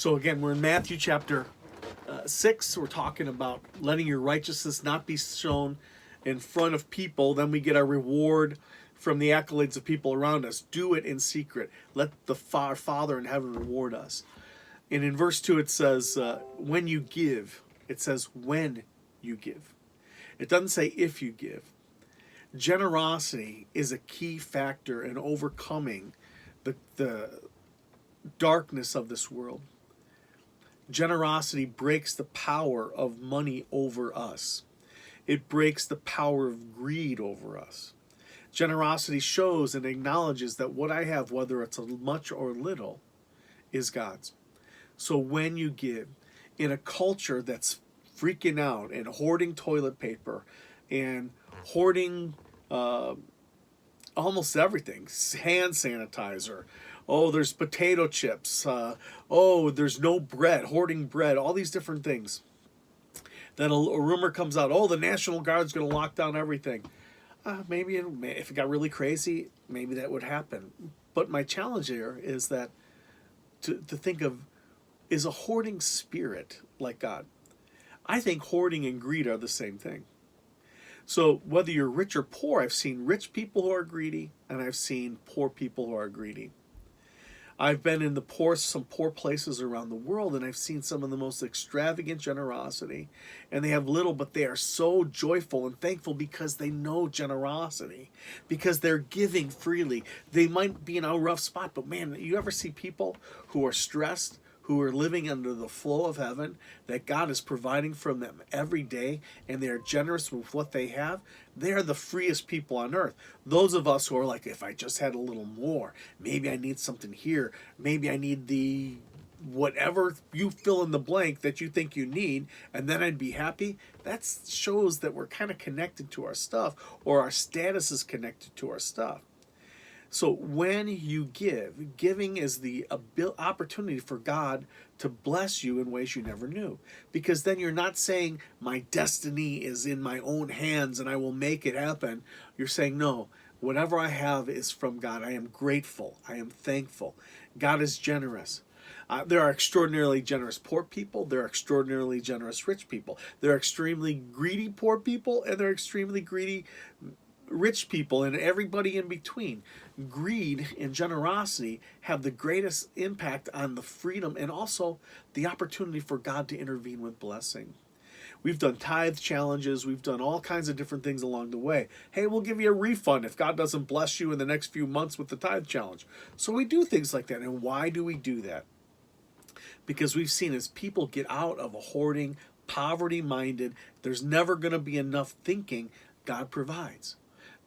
So again, we're in Matthew chapter 6. We're talking about letting your righteousness not be shown in front of people. Then we get our reward from the accolades of people around us. Do it in secret. Let the Father in heaven reward us. And in verse 2 it says, when you give. It says when you give. It doesn't say if you give. Generosity is a key factor in overcoming the darkness of this world. Generosity breaks the power of money over us. It breaks the power of greed over us. Generosity shows and acknowledges that what I have, whether it's much or little, is God's. So when you give, in a culture that's freaking out and hoarding toilet paper and hoarding almost everything, hand sanitizer, oh, there's potato chips, oh, there's no bread, hoarding bread, all these different things. Then a rumor comes out, oh, the National Guard's going to lock down everything. Maybe if it got really crazy, maybe that would happen. But my challenge here is that to think of, is a hoarding spirit like God? I think hoarding and greed are the same thing. So whether you're rich or poor, I've seen rich people who are greedy, and I've seen poor people who are greedy. I've been in some poor places around the world, and I've seen some of the most extravagant generosity. And they have little, but they are so joyful and thankful because they know generosity, because they're giving freely. They might be in a rough spot, but man, you ever see people who are stressed, who are living under the flow of heaven, that God is providing from them every day, and they are generous with what they have? They are the freest people on earth. Those of us who are like, if I just had a little more, maybe I need something here, maybe I need the whatever you fill in the blank that you think you need, and then I'd be happy. That shows that we're kind of connected to our stuff, or our status is connected to our stuff. So when you give, giving is the opportunity for God to bless you in ways you never knew. Because then you're not saying, my destiny is in my own hands and I will make it happen. You're saying, no, whatever I have is from God. I am grateful. I am thankful. God is generous. There are extraordinarily generous poor people. There are extraordinarily generous rich people. There are extremely greedy poor people, and there are extremely greedy rich people, and everybody in between. Greed and generosity have the greatest impact on the freedom and also the opportunity for God to intervene with blessing. We've done tithe challenges. We've done all kinds of different things along the way. Hey, we'll give you a refund if God doesn't bless you in the next few months with the tithe challenge. So we do things like that. And why do we do that? Because we've seen as people get out of a hoarding, poverty-minded, there's never going to be enough thinking, God provides.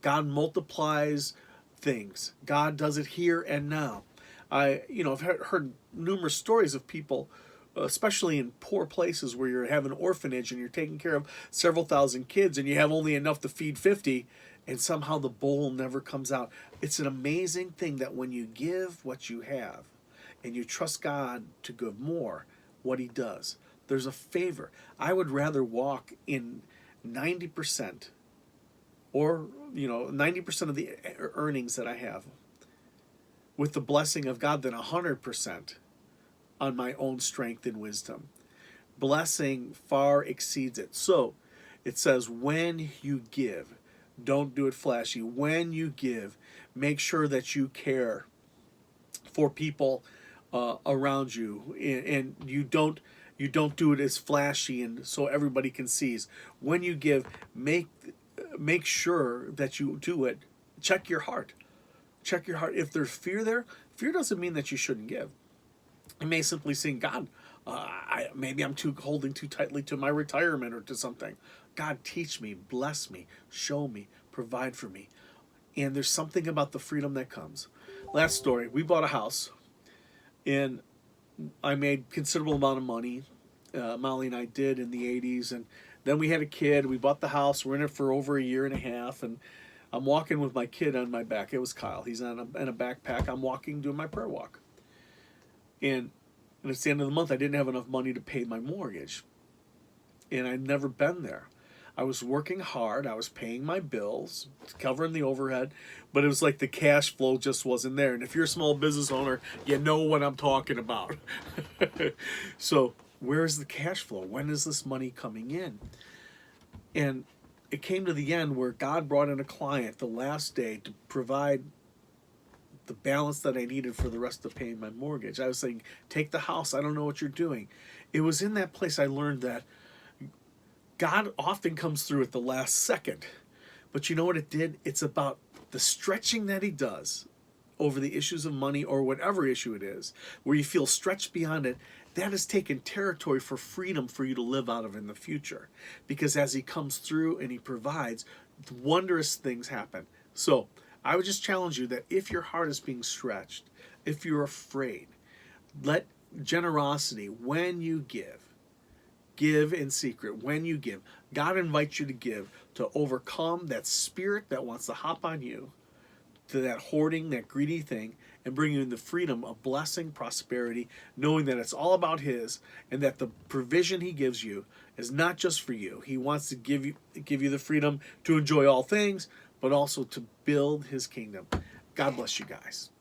God multiplies things. God does it here and now. I've heard numerous stories of people, especially in poor places where you have an orphanage and you're taking care of several thousand kids and you have only enough to feed 50, and somehow the bowl never comes out. It's an amazing thing that when you give what you have and you trust God to give more, what He does. There's a favor. I would rather walk in 90% or 90% of the earnings that I have with the blessing of God than 100% on my own strength and wisdom. Blessing far exceeds it. So it says, when you give, don't do it flashy. When you give, make sure that you care for people around you, and you don't do it as flashy and so everybody can see. When you give, make sure that you do it. Check your heart. Check your heart. If there's fear there, fear doesn't mean that you shouldn't give. It may simply say, God, maybe I'm holding too tightly to my retirement or to something. God, teach me, bless me, show me, provide for me. And there's something about the freedom that comes. Last story, we bought a house, and I made considerable amount of money. Molly and I did in the 80s, and then we had a kid. We bought the house. We're in it for over a year and a half, and I'm walking with my kid on my back. It was Kyle. He's in a backpack. I'm walking, doing my prayer walk. And it's the end of the month. I didn't have enough money to pay my mortgage, and I'd never been there. I was working hard. I was paying my bills, covering the overhead, but it was like the cash flow just wasn't there. And if you're a small business owner, you know what I'm talking about. So, where's the cash flow? When is this money coming in? And it came to the end where God brought in a client the last day to provide the balance that I needed for the rest of paying my mortgage. I was saying, take the house. I don't know what you're doing. It was in that place I learned that God often comes through at the last second. But you know what it did? It's about the stretching that he does over the issues of money or whatever issue it is, where you feel stretched beyond it. That has taken territory for freedom for you to live out of in the future. Because as he comes through and he provides, wondrous things happen. So I would just challenge you that if your heart is being stretched, if you're afraid, let generosity, when you give in secret. When you give, God invites you to give to overcome that spirit that wants to hop on you, to that hoarding, that greedy thing, and bring you in the freedom of blessing, prosperity, knowing that it's all about his, and that the provision he gives you is not just for you. He wants to give you the freedom to enjoy all things, but also to build his kingdom. God bless you guys.